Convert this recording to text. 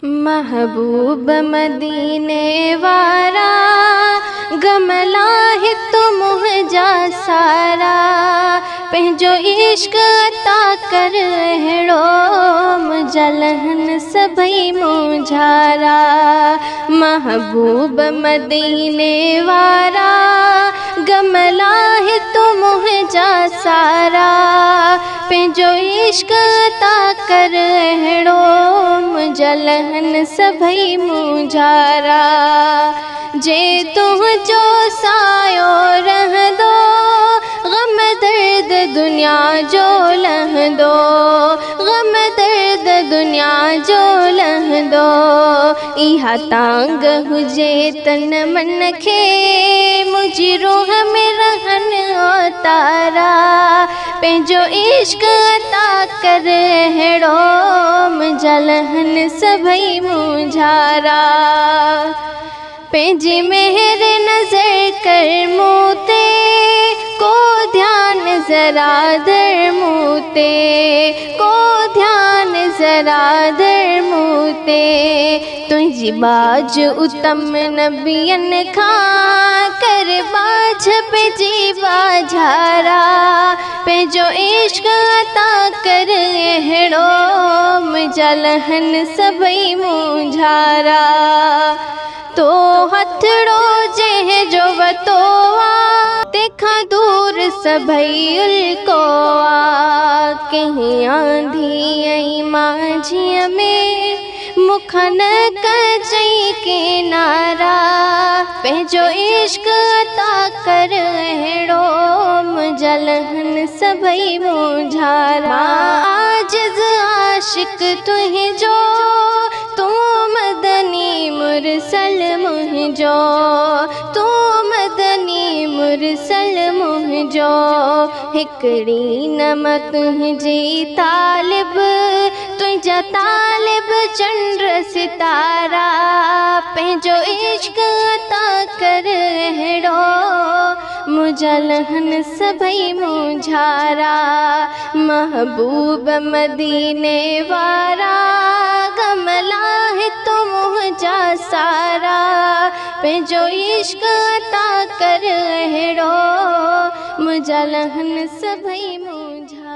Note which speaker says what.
Speaker 1: महबूब मदीने वारा गमला है तो मुझा सारा पंहिंजो इश्क अता कर हेड़ो मुजलहन सभई मुझारा। महबूब मदीने वारा गमला है तो मुझा सारा पंहिंजो इश्क अता कर हेड़ो मुजलहन सभई मुझारा। जे तुझो सायो रहंदो गम दर्द दुनिया जो लहंदो गम दर्द दुनिया जो लहंदो। इहा तांग हुजे तन मन खे मुझी रूह में रहन तारा पंहिंजो इश्क अता कर हेड़ो मुजलहन सभई मुझारा। पंहिंजी मेहर नज़र कर मूं ते को ध्यान ज़रा दर मूं ते को ध्यान ज़रा दर मूं ते। तुझी बाज उत्तम नबियन खां कर बाझ पंहिंजी बाझारा पंहिंजो इश्क अता कर हेड़ो मुजलहन सभई मुझारा। तो हथड़ो जंहिंजो वतो आ तंहिंखां दूर सभई उल्को आ। कंहिं आंधी ऐं माझीअ में मुखां न कजई किनारा पंहिंजो इश्क अता कर हेड़ो मुजलहन सभई मुझारा। आजिज़ आशिक तुंहिंजो तूं मदनी मुरसल मुंहिंजो तूं मदनी मुरसल मुंहिंजो। हिकड़ी नम तुंहिंजी तालिब तुंहिंजा तालिब चंड सितारा पंहिंजो इश्क अता कर हेड़ो मुजलहन सभई मुझारा। महबूब मदीने वारा गमला है तो मुझा सारा पंहिंजो इश्क अता कर हेड़ो मुजलहन सभई मुझारा।